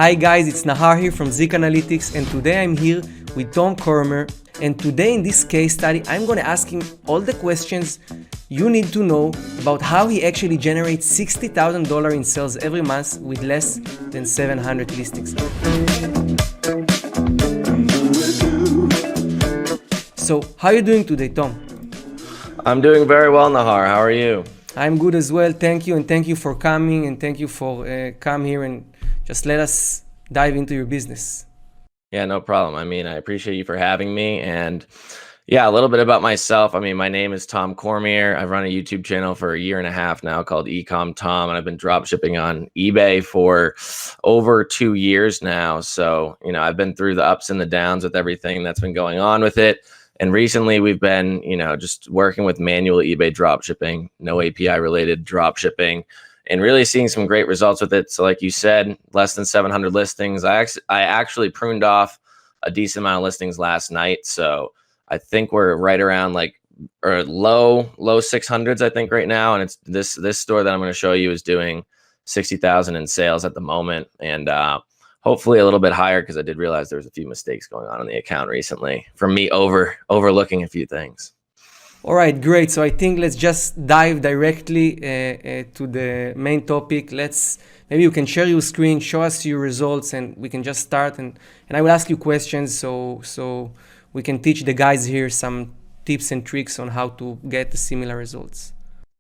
Hi guys, it's Nahar here from Zik Analytics, and today I'm here with Tom Cormer. And today in this case study, I'm going to ask him all the questions you need to know about how he actually generates $60,000 in sales every month with less than 700 listings. So, how are you doing today, Tom? I'm doing very well, Nahar. How are you? I'm good as well. Thank you, and thank you for coming, and thank you for come here and just let us dive into your business. Yeah, no problem. I appreciate you for having me. And yeah, a little bit about myself. My name is Tom Cormier. I've run a YouTube channel for a year and a half now called eCom Tom, and I've been dropshipping on eBay for over 2 years now. So, I've been through the ups and the downs with everything that's been going on with it. And recently we've been, just working with manual eBay dropshipping, no API related dropshipping, and really seeing some great results with it. So like you said, less than 700 listings. I actually pruned off a decent amount of listings last night. So I think we're right around low 600s, I think right now. And it's this store that I'm going to show you is doing 60,000 in sales at the moment. And, hopefully a little bit higher, because I did realize there was a few mistakes going on in the account recently from me overlooking a few things. All right, great. So I think let's just dive directly to the main topic. Maybe you can share your screen, show us your results, and we can just start. And I will ask you questions so we can teach the guys here some tips and tricks on how to get the similar results.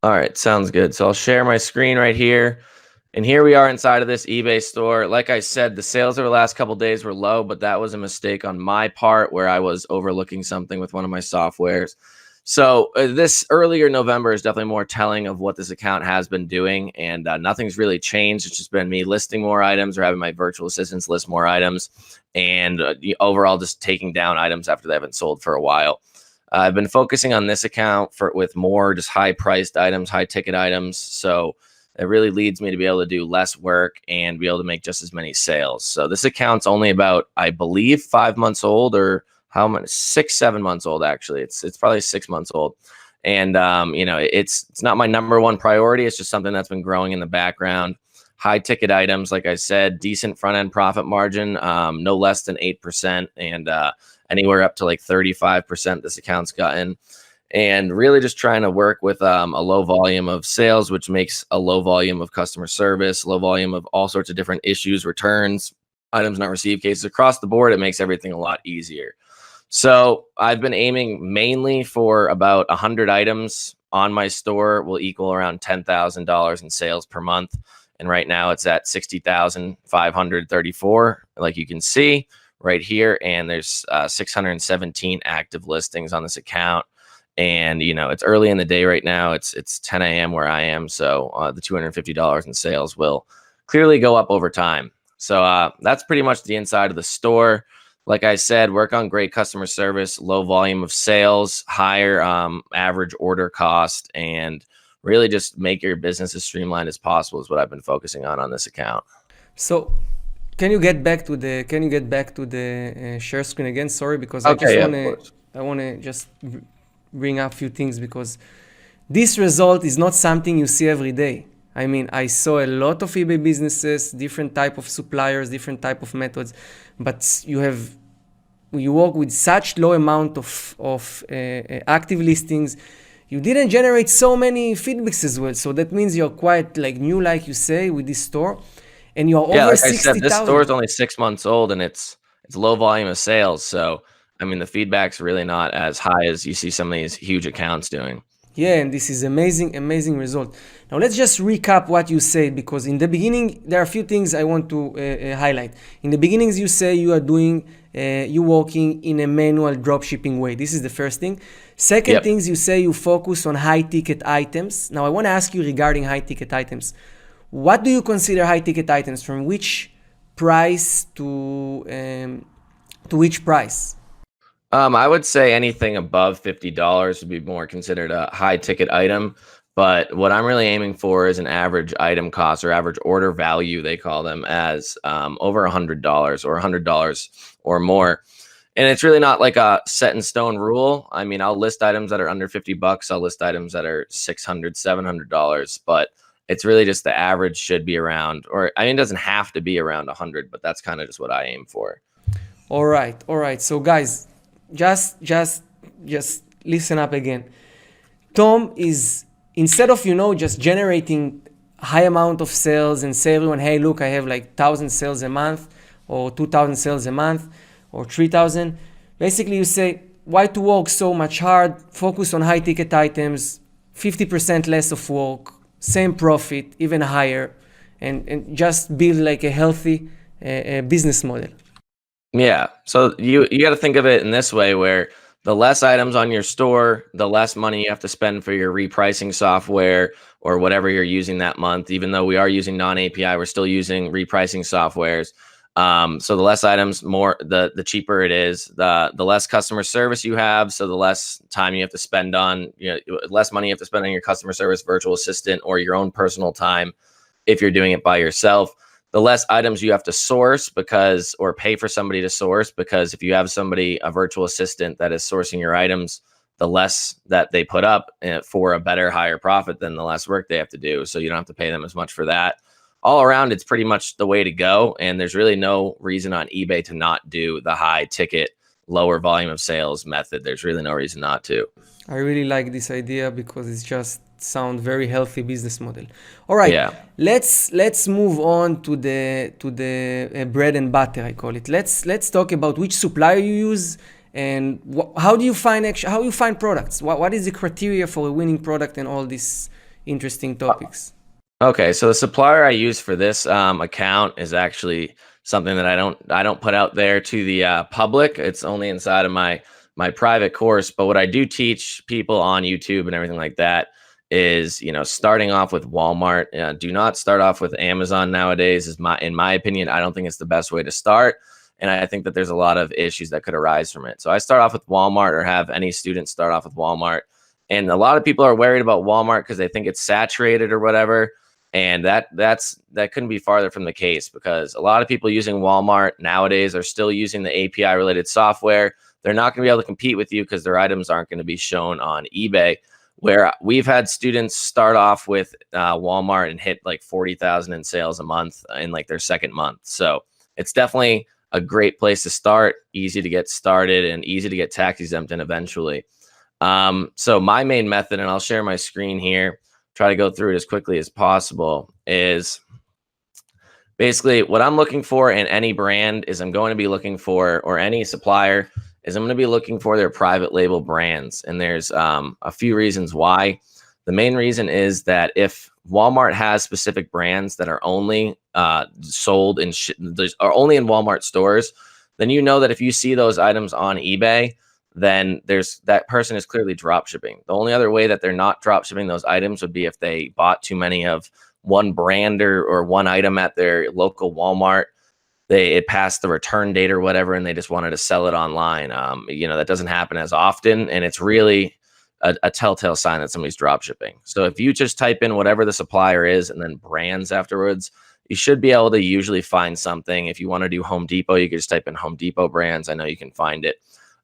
All right, sounds good. So I'll share my screen right here. And here we are inside of this eBay store. Like I said, the sales over the last couple of days were low, but that was a mistake on my part where I was overlooking something with one of my softwares. So this earlier November is definitely more telling of what this account has been doing, and nothing's really changed. It's just been me listing more items or having my virtual assistants list more items, and overall just taking down items after they haven't sold for a while. I've been focusing on this account with more just high-priced items, high-ticket items. So it really leads me to be able to do less work and be able to make just as many sales. So this account's only about, I believe, 5 months old, or how much? 6-7 months old, actually. It's probably 6 months old. And it's not my number one priority. It's just something that's been growing in the background. High ticket items, like I said, decent front end profit margin, no less than 8%, and anywhere up to like 35% this account's gotten. And really just trying to work with a low volume of sales, which makes a low volume of customer service, low volume of all sorts of different issues, returns, items not received cases across the board. It makes everything a lot easier. So I've been aiming mainly for about 100 items on my store will equal around $10,000 in sales per month. And right now it's at 60,534, like you can see right here. And there's 617 active listings on this account. And, it's early in the day right now. It's 10 a.m. where I am. So the $250 in sales will clearly go up over time. So that's pretty much the inside of the store. Like I said, work on great customer service, low volume of sales, higher average order cost, and really just make your business as streamlined as possible is what I've been focusing on this account. So can you get back to the share screen again? Sorry, because I want to just bring up a few things, because this result is not something you see every day. I saw a lot of eBay businesses, different type of suppliers, different type of methods, but you work with such low amount of active listings. You didn't generate so many feedbacks as well. So that means you're quite new, like you say, with this store, and you're over 60,000. I said, this store is only 6 months old, and it's low volume of sales. So the feedback's really not as high as you see some of these huge accounts doing. Yeah, and this is amazing result. Now let's just recap what you said, because in the beginning there are a few things I want to highlight. In the beginnings, you say you are working in a manual dropshipping way. This is the first thing. Second things, you say you focus on high ticket items. Now I want to ask you regarding high ticket items. What do you consider high ticket items? From which price to which price? I would say anything above $50 would be more considered a high ticket item. But what I'm really aiming for is an average item cost, or average order value, they call them, as over $100 or $100 or more. And it's really not like a set in stone rule. I'll list items that are under $50. I'll list items that are $600, $700. But It's really just the average should be around, or I mean, it doesn't have to be around 100, but that's kind of just what I aim for. All right. So guys, just listen up again. Tom is, instead of, just generating high amount of sales and say everyone, hey, look, I have like 1,000 sales a month or 2,000 sales a month or 3,000. Basically, you say, why to work so much hard? Focus on high ticket items, 50% less of work, same profit, even higher, and just build like a healthy business model. Yeah. So you got to think of it in this way, where the less items on your store, the less money you have to spend for your repricing software or whatever you're using that month. Even though we are using non-API, we're still using repricing softwares. So the less items, the cheaper it is. The less customer service you have, so the less time you have to spend on, less money you have to spend on your customer service virtual assistant or your own personal time if you're doing it by yourself. The less items you have to source or pay for somebody to source, because if you have a virtual assistant that is sourcing your items, the less that they put up for a better, higher profit, then the less work they have to do. So you don't have to pay them as much for that. All around, it's pretty much the way to go. And there's really no reason on eBay to not do the high ticket, lower volume of sales method. There's really no reason not to. I really like this idea because it's just sound very healthy business model. All right, yeah. Let's move on to the bread and butter, I call it. Let's talk about which supplier you use and how you find products. What is the criteria for a winning product and all these interesting topics? Okay, so the supplier I use for this account is actually something that I don't put out there to the public. It's only inside of my private course. But what I do teach people on YouTube and everything like that is, starting off with Walmart. Do not start off with Amazon nowadays. In my opinion, I don't think it's the best way to start. And I think that there's a lot of issues that could arise from it. So I start off with Walmart, or have any students start off with Walmart. And a lot of people are worried about Walmart because they think it's saturated or whatever. And that couldn't be farther from the case, because a lot of people using Walmart nowadays are still using the API related software. They're not going to be able to compete with you because their items aren't going to be shown on eBay. Where we've had students start off with Walmart and hit like 40,000 in sales a month in like their second month. So it's definitely a great place to start, easy to get started and easy to get tax exempt in eventually. So my main method, and I'll share my screen here, try to go through it as quickly as possible, is basically what I'm looking for in any brand is I'm going to be looking for, or any supplier, is I'm going to be looking for their private label brands. And there's a few reasons why. The main reason is that if Walmart has specific brands that are only sold are only in Walmart stores, then you know that if you see those items on eBay, then that person is clearly drop shipping. The only other way that they're not drop shipping those items would be if they bought too many of one brand or one item at their local Walmart. It passed the return date or whatever, and they just wanted to sell it online. That doesn't happen as often, and it's really a telltale sign that somebody's drop shipping. So if you just type in whatever the supplier is and then brands afterwards, you should be able to usually find something. If you want to do Home Depot, you can just type in Home Depot brands. I know you can find it.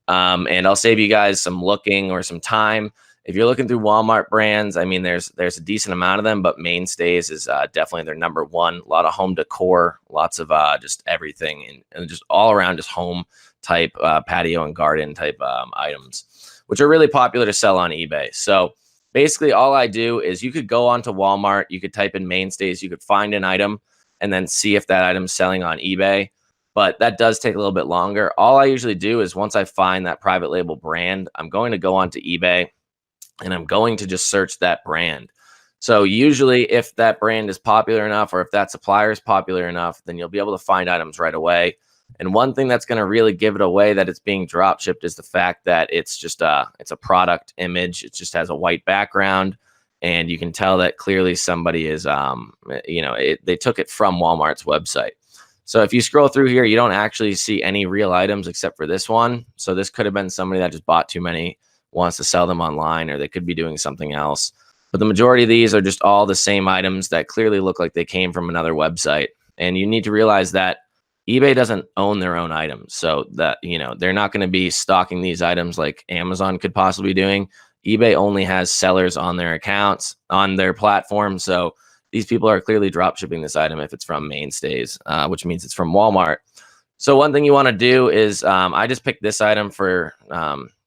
And I'll save you guys some looking or some time. If you're looking through Walmart brands, I mean, there's a decent amount of them, but Mainstays is definitely their number one. A lot of home decor, lots of just everything, and just all around just home type patio and garden type items, which are really popular to sell on eBay. So basically all I do is, you could go onto Walmart, you could type in Mainstays, you could find an item and then see if that item's selling on eBay. But that does take a little bit longer. All I usually do is, once I find that private label brand, I'm going to go onto eBay and I'm going to just search that brand. So usually if that brand is popular enough, or if that supplier is popular enough, then you'll be able to find items right away. And one thing that's going to really give it away that it's being drop shipped is the fact that it's just it's a product image. It just has a white background, and you can tell that clearly somebody is, they took it from Walmart's website. So if you scroll through here, you don't actually see any real items except for this one. So this could have been somebody that just bought too many, wants to sell them online, or they could be doing something else. But the majority of these are just all the same items that clearly look like they came from another website. And you need to realize that eBay doesn't own their own items. So that, they're not going to be stocking these items like Amazon could possibly be doing. eBay only has sellers on their accounts, on their platform. So these people are clearly drop shipping this item if it's from Mainstays, which means it's from Walmart. So one thing you want to do is, I just picked this item for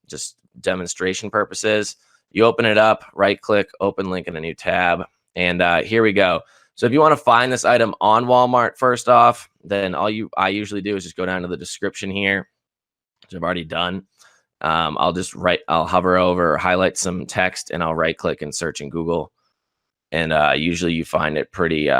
just demonstration purposes. You open it up, right click, open link in a new tab, and here we go. So if you want to find this item on Walmart, first off, then I usually do is just go down to the description here, which I've already done. I'll hover over or highlight some text, and I'll right click and search in Google. And usually you find it pretty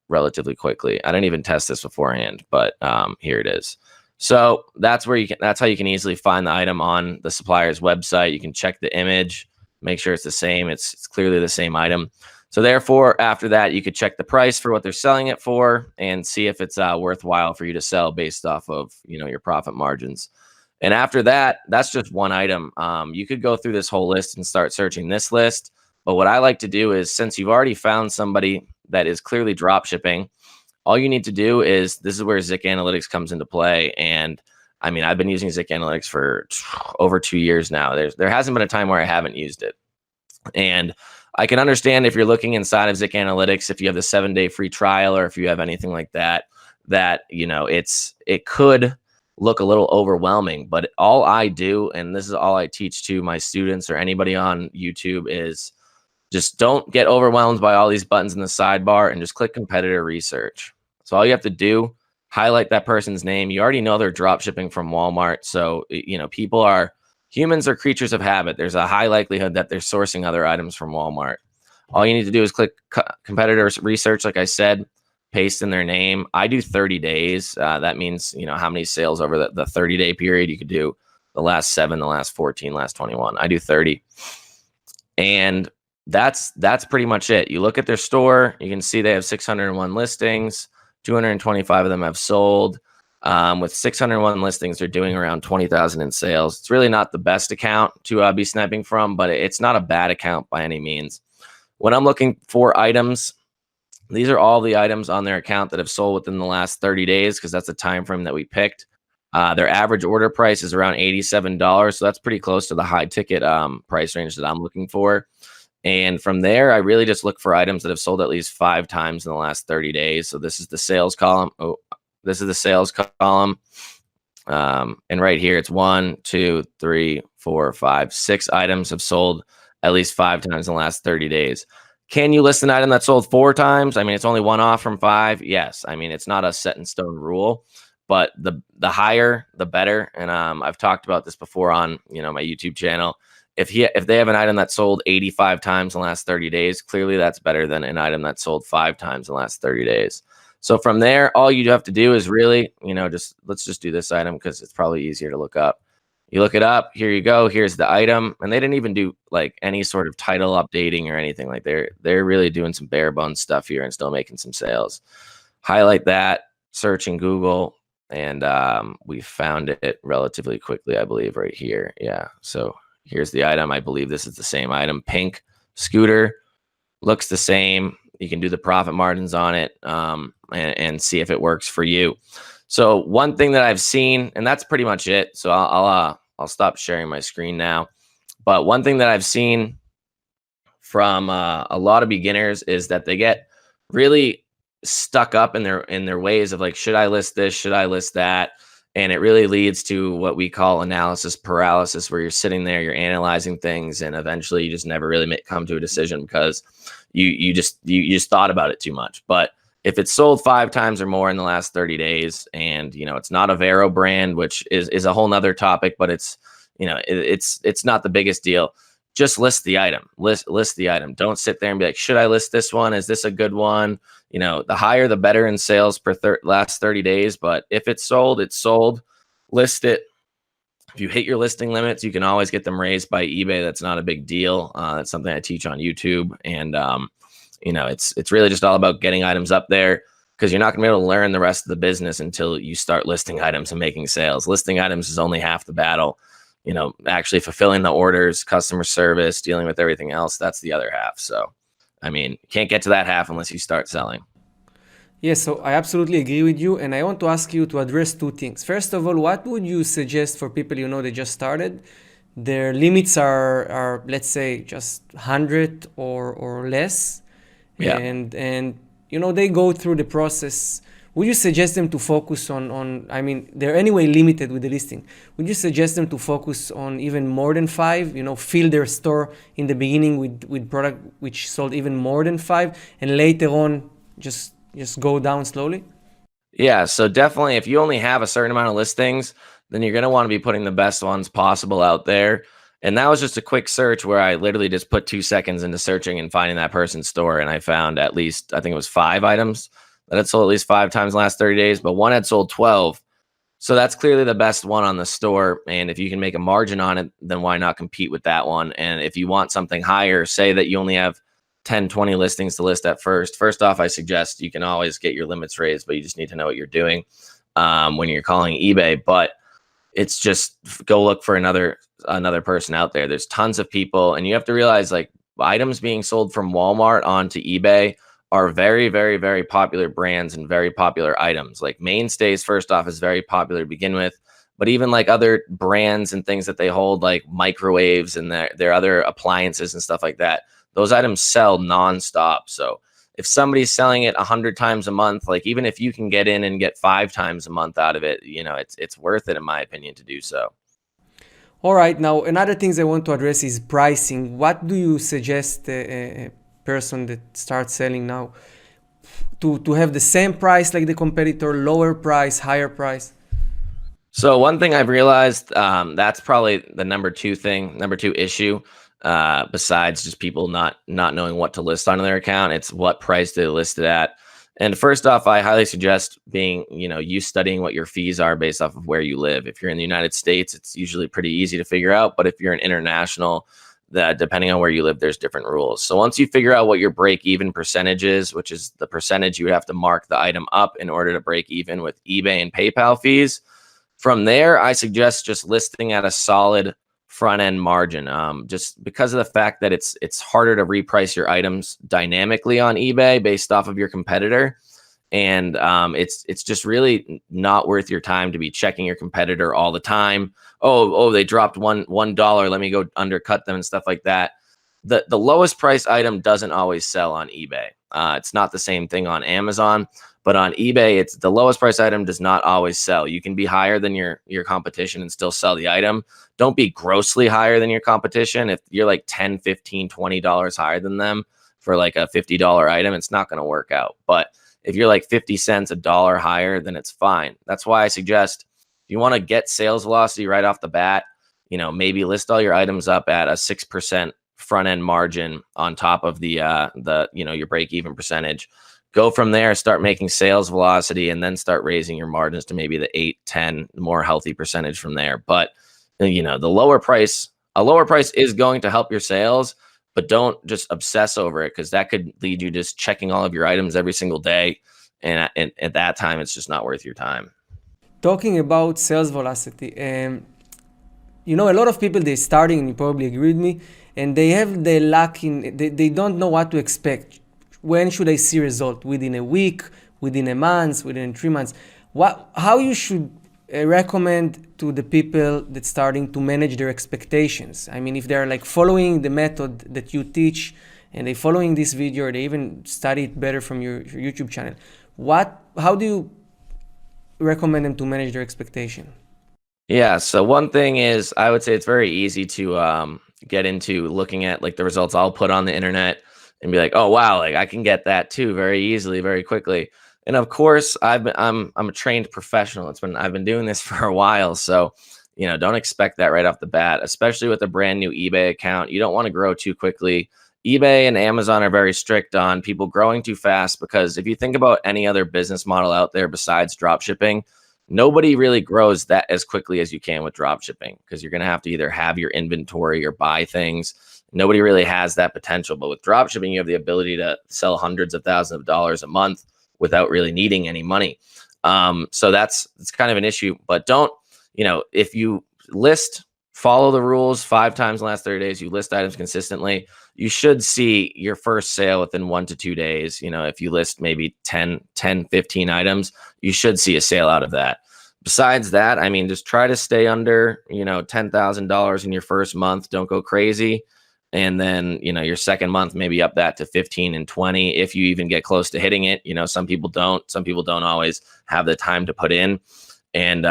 relatively quickly. I didn't even test this beforehand, but here it is. So that's how you can easily find the item on the supplier's website. You can check the image, make sure it's the same. It's clearly the same item. So therefore, after that, you could check the price for what they're selling it for and see if it's worthwhile for you to sell based off of your profit margins. And after that, that's just one item. You could go through this whole list and start searching this list. But what I like to do is, since you've already found somebody that is clearly drop shipping, all you need to do is, this is where Zik Analytics comes into play. And I mean, I've been using Zik Analytics for over 2 years now. There hasn't been a time where I haven't used it. And I can understand if you're looking inside of Zik Analytics, if you have the 7-day free trial, or if you have anything like that, it could look a little overwhelming. But all I do, and this is all I teach to my students or anybody on YouTube, is just don't get overwhelmed by all these buttons in the sidebar and just click competitor research. So all you have to do, highlight that person's name. You already know they're drop shipping from Walmart. So, humans are creatures of habit. There's a high likelihood that they're sourcing other items from Walmart. All you need to do is click competitor research, like I said, paste in their name. I do 30 days. That means, how many sales over the 30-day period. You could do the last 7, the last 14, last 21. I do 30. And that's pretty much it. You look at their store, you can see they have 601 listings, 225 of them have sold. With 601 listings, they're doing around 20,000 in sales. It's really not the best account to be sniping from, but it's not a bad account by any means. When I'm looking for items, these are all the items on their account that have sold within the last 30 days, because that's the time frame that we picked. Their average order price is around $87, so that's pretty close to the high ticket price range that I'm looking for. And from there, I really just look for items that have sold at least 5 times in the last 30 days. So this is the sales column. Oh, this is the sales column. And right here, it's 1, 2, 3, 4, 5, 6 items have sold at least 5 times in the last 30 days. Can you list an item that sold 4 times? I mean, it's only 1 off from 5. Yes. I mean, it's not a set in stone rule, but the higher, the better. And I've talked about this before on, my YouTube channel. If they have an item that sold 85 times in the last 30 days, clearly that's better than an item that sold 5 times in the last 30 days. So from there, all you have to do is really, let's just do this item because it's probably easier to look up. You look it up, here you go, here's the item. And they didn't even do like any sort of title updating or anything. Like they're really doing some bare bones stuff here and still making some sales. Highlight that, search in Google, and we found it relatively quickly, I believe, right here. Yeah, so here's the item. I believe this is the same item. Pink scooter, looks the same. You can do the profit margins on it and see if it works for you. So one thing that I've seen, and that's pretty much it. So I'll stop sharing my screen now. But one thing that I've seen from a lot of beginners is that they get really stuck up in their ways of like, should I list this? Should I list that? And it really leads to what we call analysis paralysis, where you're sitting there, you're analyzing things, and eventually you just never really come to a decision because you just thought about it too much. But if it's sold 5 times or more in the last 30 days, and it's not a Vero brand, which is a whole nother topic, but it's not the biggest deal. Just list the item. List the item. Don't sit there and be like, should I list this one? Is this a good one? The higher the better in sales per last 30 days. But if it's sold, it's sold. List it. If you hit your listing limits, you can always get them raised by eBay. That's not a big deal. That's something I teach on YouTube. And it's really just all about getting items up there, because you're not going to be able to learn the rest of the business until you start listing items and making sales. Listing items is only half the battle. Actually fulfilling the orders, customer service, dealing with everything else, that's the other half. So, I mean, you can't get to that half unless you start selling. Yes, so I absolutely agree with you. And I want to ask you to address 2 things. First of all, what would you suggest for people, they just started? Their limits are let's say, just 100 or less. Yeah. and they go through the process. Would you suggest them to focus on, I mean, they're anyway limited with the listing. Would you suggest them to focus on even more than 5, fill their store in the beginning with product which sold even more than 5, and later on just go down slowly? Yeah, so definitely if you only have a certain amount of listings, then you're going to want to be putting the best ones possible out there. And that was just a quick search where I literally just put 2 seconds into searching and finding that person's store. And I found at least, I think it was 5 items that had sold at least 5 times in the last 30 days, but one had sold 12. So that's clearly the best one on the store. And if you can make a margin on it, then why not compete with that one? And if you want something higher, say that you only have 10, 20 listings to list at first. First off, I suggest you can always get your limits raised, but you just need to know what you're doing when you're calling eBay. But it's just go look for another person out there. There's tons of people, and you have to realize like items being sold from Walmart onto eBay are very, very, very popular brands and very popular items. Like Mainstays, first off, is very popular to begin with, but even like other brands and things that they hold, like microwaves and their other appliances and stuff like that, those items sell nonstop. So if somebody's selling it 100 times a month, like even if you can get in and get 5 times a month out of it, it's worth it in my opinion to do so. All right. Now, another things I want to address is pricing. What do you suggest a person that starts selling now to have the same price like the competitor, lower price, higher price? So one thing I've realized, that's probably the number 2 issue. Besides just people not knowing what to list on their account, it's what price they list it at. And first off, I highly suggest you studying what your fees are based off of where you live. If you're in the United States, it's usually pretty easy to figure out. But if you're an international, that depending on where you live, there's different rules. So once you figure out what your break even percentage is, which is the percentage you would have to mark the item up in order to break even with eBay and PayPal fees, from there, I suggest just listing at a solid front-end margin, just because of the fact that it's harder to reprice your items dynamically on eBay based off of your competitor. And it's just really not worth your time to be checking your competitor all the time. Oh, they dropped $1. Let me go undercut them and stuff like that. The lowest price item doesn't always sell on eBay. It's not the same thing on Amazon, but on eBay, it's the lowest price item does not always sell. You can be higher than your competition and still sell the item. Don't be grossly higher than your competition. If you're like $10, $15, $20 higher than them for like a $50 item, it's not going to work out. But if you're like 50 cents, $1 higher, then it's fine. That's why I suggest if you want to get sales velocity right off the bat, maybe list all your items up at a 6% front end margin on top of the your break even percentage. Go from there, start making sales velocity, and then start raising your margins to maybe the 8, 10, more healthy percentage from there. But a lower price is going to help your sales, but don't just obsess over it, because that could lead you just checking all of your items every single day. And at that time, it's just not worth your time. Talking about sales velocity, a lot of people, they're starting, and you probably agree with me, and they have the lack in, they don't know what to expect. When should I see result? Within a week, within a month, within 3 months? How you should recommend to the people that starting to manage their expectations? I mean, if they're like following the method that you teach and they following this video, or they even study it better from your YouTube channel, how do you recommend them to manage their expectation? Yeah, so one thing is, I would say it's very easy to get into looking at like the results I'll put on the internet and be like, oh wow, like I can get that too very easily, very quickly. And of course, I'm a trained professional. I've been doing this for a while, so don't expect that right off the bat, especially with a brand new eBay account. You don't want to grow too quickly. eBay and Amazon are very strict on people growing too fast, because if you think about any other business model out there besides dropshipping, nobody really grows that as quickly as you can with dropshipping, because you're going to have to either have your inventory or buy things. Nobody really has that potential. But with dropshipping, you have the ability to sell hundreds of thousands of dollars a month without really needing any money. So it's kind of an issue. But don't, if you follow the rules 5 times in the last 30 days, you list items consistently, you should see your first sale within 1 to 2 days. If you list maybe 10, 15 items, you should see a sale out of that. Besides that, I mean, just try to stay under, $10,000 in your first month. Don't go crazy. And then, your second month, maybe up that to 15 and 20 if you even get close to hitting it. Some people don't always have the time to put in. And,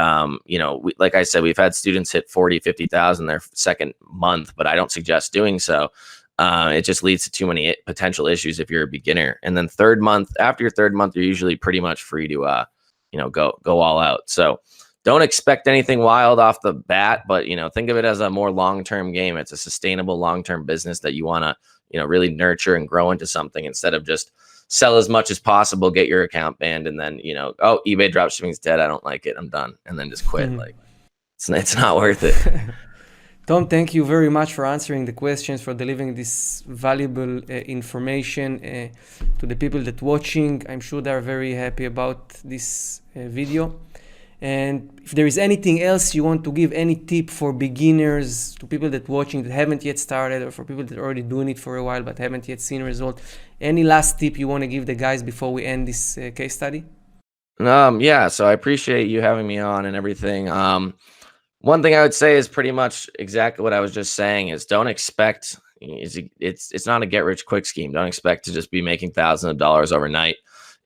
like I said, we've had students hit 40, 50,000 their second month, but I don't suggest doing so. It just leads to too many potential issues if you're a beginner. And then after your third month, you're usually pretty much free to, go all out. So don't expect anything wild off the bat, but, think of it as a more long-term game. It's a sustainable long-term business that you want to, really nurture and grow into something instead of just sell as much as possible, get your account banned, and then, oh, eBay dropshipping is dead. I don't like it. I'm done. And then just quit. Like it's not worth it. Tom, thank you very much for answering the questions, for delivering this valuable information to the people that watching. I'm sure they're very happy about this video. And if there is anything else you want to give, any tip for beginners, to people that watching that haven't yet started, or for people that are already doing it for a while but haven't yet seen a result, any last tip you want to give the guys before we end this case study? Yeah, so I appreciate you having me on and everything. One thing I would say is pretty much exactly what I was just saying is don't expect, it's not a get rich quick scheme. Don't expect to just be making thousands of dollars overnight.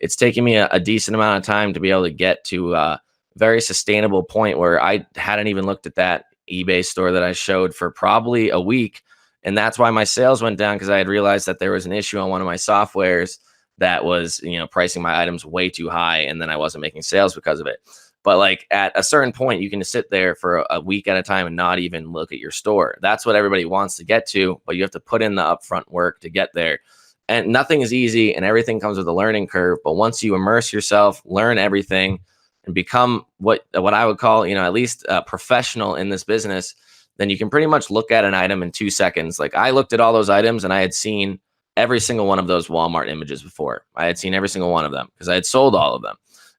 It's taken me a decent amount of time to be able to get to very sustainable point where I hadn't even looked at that eBay store that I showed for probably a week. And that's why my sales went down, because I had realized that there was an issue on one of my softwares that was, pricing my items way too high. And then I wasn't making sales because of it. But like at a certain point, you can sit there for a week at a time and not even look at your store. That's what everybody wants to get to, but you have to put in the upfront work to get there. And nothing is easy and everything comes with a learning curve. But once you immerse yourself, learn everything, and become what I would call, at least a professional in this business, then you can pretty much look at an item in 2 seconds. Like I looked at all those items and I had seen every single one of those Walmart images before. I had seen every single one of them because I had sold all of them.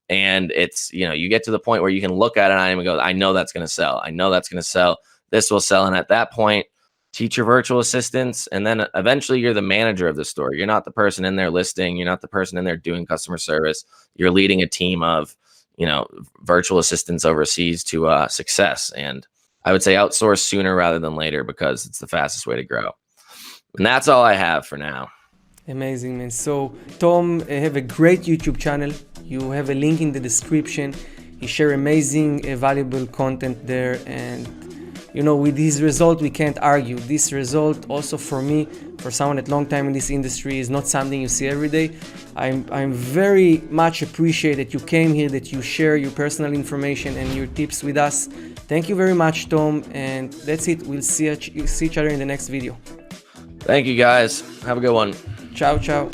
And it's, you get to the point where you can look at an item and go, I know that's going to sell. I know that's going to sell. This will sell. And at that point, teach your virtual assistants. And then eventually you're the manager of the store. You're not the person in there listing. You're not the person in there doing customer service. You're leading a team of, virtual assistants overseas to success. And I would say outsource sooner rather than later, because it's the fastest way to grow. And that's all I have for now. Amazing, man. So Tom have a great YouTube channel. You have a link in the description. He share amazing, valuable content there. And, with his result, we can't argue. This result also for me, for someone that long time in this industry, is not something you see every day. I'm very much appreciate that you came here, that you share your personal information and your tips with us. Thank you very much, Tom. And that's it. We'll see each other in the next video. Thank you, guys. Have a good one. Ciao, ciao.